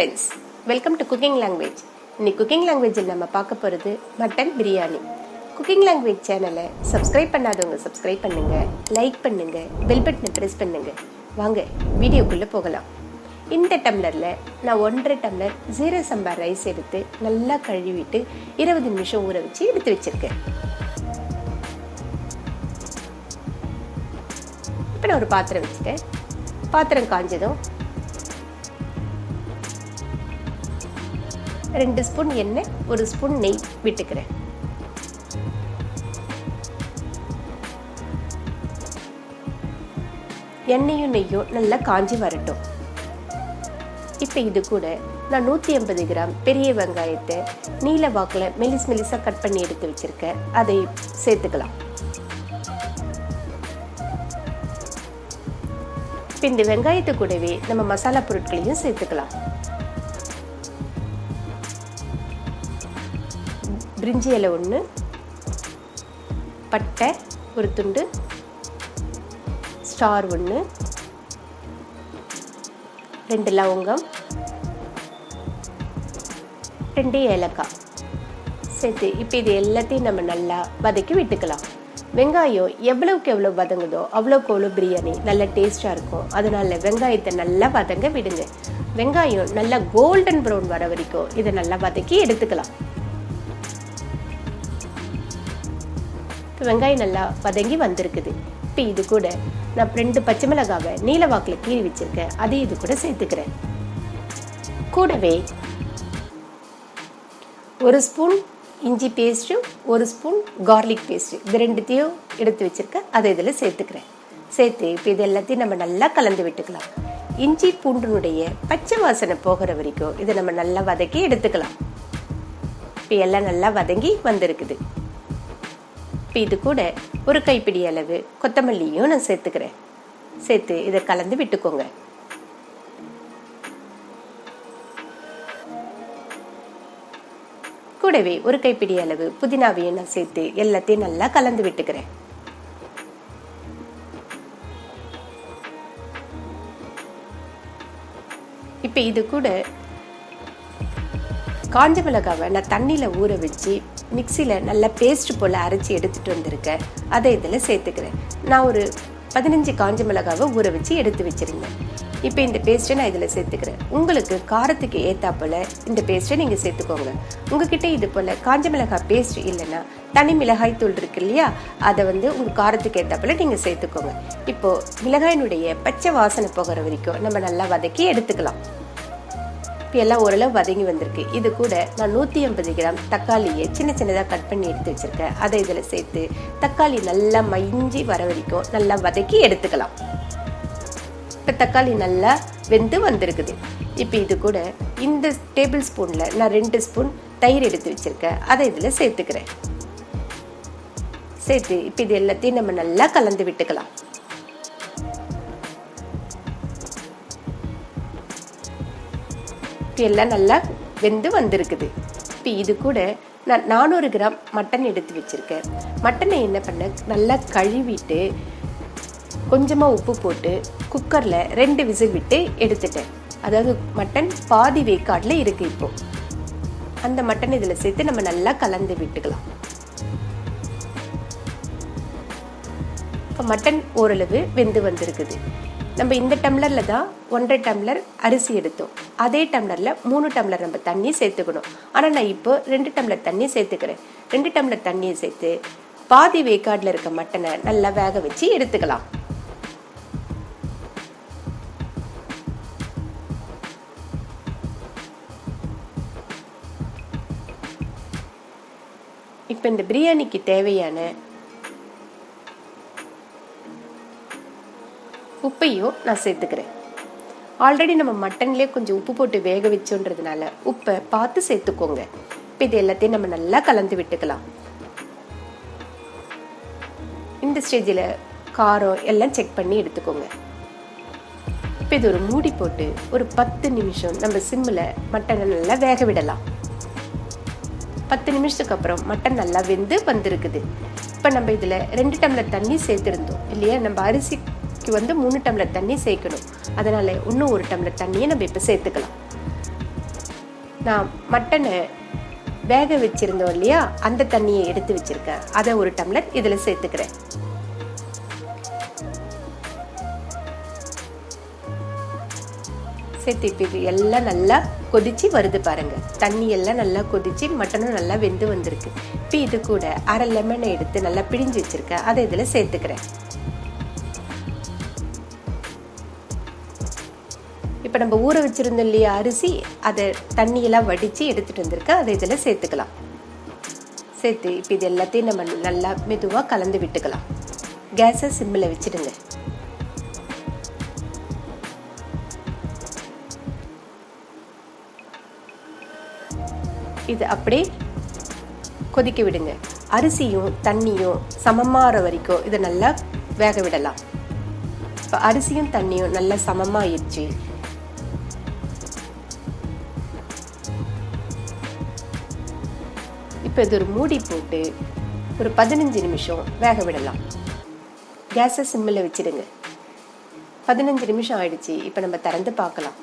Friends, welcome to cooking language. இன்னைக்கு cooking லாங்குவேஜில் நம்ம பார்க்க போகிறது மட்டன் பிரியாணி. குக்கிங் லாங்குவேஜ் சேனலை சப்ஸ்கிரைப் பண்ணாதவங்க சப்ஸ்கிரைப் பண்ணுங்கள், லைக் பண்ணுங்கள், பெல் பட்டனை ப்ரெஸ் பண்ணுங்கள். வாங்க வீடியோக்குள்ளே போகலாம். இந்த டம்ளரில் நான் 1.5 டம்ளர் ஜீரக சம்பா ரைஸ் எடுத்து நல்லா கழுவிட்டு 20 நிமிஷம் ஊற வச்சு எடுத்து வச்சுருக்கேன். இப்போ நான் ஒரு பாத்திரம் வச்சுட்டேன். பாத்திரம் காஞ்சதும் 2 ஸ்பூன் எண்ணெய், 1 ஸ்பூன் நெய் விட்டுக்கிறேன். எண்ணெயும் நெய்யும் நல்லா காஞ்சி வரட்டும். இப்போ இது கூட நான் 150 கிராம் பெரிய வெங்காயத்தை நீல வாக்கில் மெலிசாக கட் பண்ணி எடுத்து வச்சிருக்கேன். அதை சேர்த்துக்கலாம். இப்போ இந்த வெங்காயத்தை கூடவே நம்ம மசாலா பொருட்களையும் சேர்த்துக்கலாம். பிரிஞ்சி இலை 1, பட்டை 1 துண்டு, ஸ்டார் 1, 2 லவங்கம், 2 ஏலக்காய் சேர்த்து இப்போ இது எல்லாத்தையும் நம்ம நல்லா வதக்கி விட்டுக்கலாம். வெங்காயம் எவ்வளவுக்கு எவ்வளோ வதங்குதோ அவ்வளோக்கு அவ்வளோ பிரியாணி நல்லா டேஸ்டாக இருக்கும். அதனால வெங்காயத்தை நல்லா வதங்க விடுங்க. வெங்காயம் நல்லா கோல்டன் ப்ரௌன் வர வரைக்கும் இதை நல்லா வதக்கி எடுத்துக்கலாம். இப்போ வெங்காயம் நல்லா வதங்கி வந்திருக்குது. இப்போ இது கூட நான் 2 பச்சை மிளகாவை நீல வாக்கில் கீறி வச்சிருக்கேன். அதை இது கூட சேர்த்துக்கிறேன். கூடவே 1 ஸ்பூன் இஞ்சி பேஸ்ட்டு, 1 ஸ்பூன் கார்லிக் பேஸ்ட்டு, இது 2த்தையும் எடுத்து வச்சிருக்கேன். அதை இதில் சேர்த்துக்கிறேன். சேர்த்து இப்போ இது எல்லாத்தையும் நம்ம நல்லா கலந்து விட்டுக்கலாம். இஞ்சி பூண்டினுடைய பச்சை வாசனை போகிற வரைக்கும் இதை நம்ம நல்லா வதக்கி எடுத்துக்கலாம். இப்போ எல்லாம் நல்லா வதங்கி வந்திருக்குது. இப்போ இது கூட 1 கைப்பிடி அளவு கொத்தமல்லியும் நான் சேர்த்துக்கிறேன். சேர்த்து இதை கலந்து விட்டுக்கோங்க. கூடவே 1 கைப்பிடி அளவு புதினாவையும் நான் சேர்த்து எல்லாத்தையும் நல்லா கலந்து விட்டுக்கிறேன். இப்போ இது கூட காஞ்ச மிளகாவை நான் தண்ணியில் ஊற வச்சு மிக்சியில் நல்லா பேஸ்ட் போல் அரைச்சி எடுத்துகிட்டு வந்திருக்கேன். அதை இதில் சேர்த்துக்கிறேன். நான் ஒரு 15 காஞ்ச மிளகாவை ஊற வச்சு எடுத்து வச்சுருந்தேன். இப்போ இந்த பேஸ்ட்டை நான் இதில் சேர்த்துக்கிறேன். உங்களுக்கு காரத்துக்கு ஏற்றாப்போல் இந்த பேஸ்ட்டை நீங்கள் சேர்த்துக்கோங்க. உங்ககிட்ட இது போல் காஞ்ச மிளகாய் பேஸ்ட் இல்லைன்னா தனி மிளகாய் தூள் இருக்கு இல்லையா, அதை உங்கள் காரத்துக்கு ஏற்றாப்போல் நீங்கள் சேர்த்துக்கோங்க. இப்போது மிளகாயினுடைய பச்சை வாசனை போகிற வரைக்கும் நம்ம நல்லா வதக்கி எடுத்துக்கலாம். எல்லாம் ஓரளவு வதங்கி வந்திருக்கு. இது கூட நான் 150 கிராம் தக்காளியை சின்னதாக கட் பண்ணி எடுத்து வச்சிருக்கேன். அதை இதில் சேர்த்து தக்காளி நல்லா மயிஞ்சி வர வரைக்கும் நல்லா வதக்கி எடுத்துக்கலாம். இப்போ தக்காளி நல்லா வெந்து வந்திருக்குது. இப்போ இது கூட இந்த டேபிள் ஸ்பூனில் நான் 2 ஸ்பூன் தயிர் எடுத்து வச்சிருக்கேன். அதை இதில் சேர்த்துக்கிறேன். சேர்த்து இப்போ இது எல்லாத்தையும் நம்ம நல்லா கலந்து விட்டுக்கலாம். எல்லாம் நல்லா வெந்து வந்திருக்குது. இப்போ இது கூட நான் 400 கிராம் மட்டன் எடுத்து வச்சுருக்கேன். மட்டனை என்ன பண்ண நல்லா கழுவிட்டு கொஞ்சமாக உப்பு போட்டு குக்கரில் 2 விசில் விட்டு எடுத்துட்டேன். அதாவது மட்டன் பாதி வேக்காட்டில் இருக்குது. இப்போது அந்த மட்டன் இதில் சேர்த்து நம்ம நல்லா கலந்து விட்டுக்கலாம். இப்போ மட்டன் ஓரளவு வெந்து வந்திருக்குது. நம்ம இந்த டம்ளரில் தான் 1.5 டம்ளர் அரிசி எடுத்தோம். அதே டம்ளரில் 3 டம்ளர் நம்ம தண்ணி சேர்த்துக்கணும். ஆனால் நான் இப்போ 2 டம்ளர் தண்ணி சேர்த்துக்கிறேன். 2 டம்ளர் தண்ணியை சேர்த்து பாதி வேக்காடில் இருக்க மட்டனை நல்லா வேக வச்சு எடுத்துக்கலாம். இப்போ இந்த பிரியாணிக்கு தேவையான உப்பையும் நான் சேர்த்துக்கிறேன். ஆல்ரெடி நம்ம மட்டன்லேயே கொஞ்சம் உப்பு போட்டு வேக வச்சோன்றதுனால உப்பை பார்த்து சேர்த்துக்கோங்க. இப்போ இது எல்லாத்தையும் நம்ம நல்லா கலந்து விட்டுக்கலாம். இந்த ஸ்டேஜில் காரம் எல்லாம் செக் பண்ணி எடுத்துக்கோங்க. இப்போ இது ஒரு மூடி போட்டு ஒரு 10 நிமிஷம் நம்ம சிம்மில் மட்டனை நல்லா வேக விடலாம். 10 நிமிஷத்துக்கு அப்புறம் மட்டன் நல்லா வெந்து வந்திருக்குது. இப்போ நம்ம இதில் 2 டம்ளர் தண்ணி சேர்த்துருந்தோம் இல்லையா. நம்ம அரிசி 3 டம்ளர் தண்ணி சேர்க்கணும். அதனால இன்னும் 1 டம்ளர் தண்ணியை நம்ம இப்போ சேர்த்துக்கலாம். நான் மட்டனை வேக வச்சிருந்தோம் இல்லையா, அந்த தண்ணியை எடுத்து வச்சிருக்கேன். அதை ஒரு டம்ளர் இதில் சேர்த்துக்கிறேன். சேர்த்து இப்போ இது எல்லாம் நல்லா கொதிச்சு வருது பாருங்க. தண்ணி எல்லாம் நல்லா கொதிச்சு மட்டனும் நல்லா வெந்து வந்திருக்கு. இப்போ இது கூட அரை லெமனை எடுத்து நல்லா பிழிஞ்சு வச்சிருக்கேன். அதை இதில் சேர்த்துக்கிறேன். இப்போ நம்ம ஊற வச்சிருந்தோம் இல்லையா அரிசி, அதை தண்ணியெல்லாம் வடித்து எடுத்துகிட்டு வந்திருக்கேன். அதை இதில் சேர்த்துக்கலாம். சேர்த்து இப்போ இது எல்லாத்தையும் நம்ம நல்லா மெதுவாக கலந்து விட்டுக்கலாம். கேஸை சிம்மில் வச்சுடுங்க. இது அப்படியே கொதிக்க விடுங்க. அரிசியும் தண்ணியும் சமமாகிற வரைக்கும் இதை நல்லா வேக விடலாம். இப்போ அரிசியும் தண்ணியும் நல்லா சமமாகிடுச்சு. இப்போ இது ஒரு மூடி போட்டு ஒரு 15 நிமிஷம் வேக விடலாம். கேஸை சிம்மில் வச்சிடுங்க. 15 நிமிஷம் ஆயிடுச்சு. இப்போ நம்ம திறந்து பார்க்கலாம்.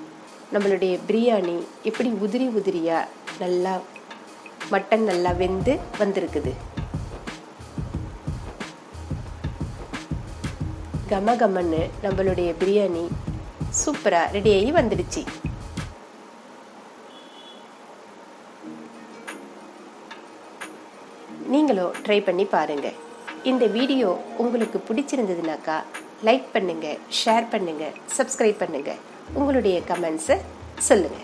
நம்மளுடைய பிரியாணி எப்படி உதிரி உதிரியாக நல்லா மட்டன் நல்லா வெந்து வந்திருக்குது. கம கமன்னு நம்மளுடைய பிரியாணி சூப்பராக ரெடியாகி வந்துடுச்சு. நீங்களும் ட்ரை பண்ணி பாருங்க. இந்த வீடியோ உங்களுக்கு பிடிச்சிருந்ததுனாக்கா லைக் பண்ணுங்க, ஷேர் பண்ணுங்க, சப்ஸ்கிரைப் பண்ணுங்க. உங்களுடைய கமெண்ட்ஸை சொல்லுங்க.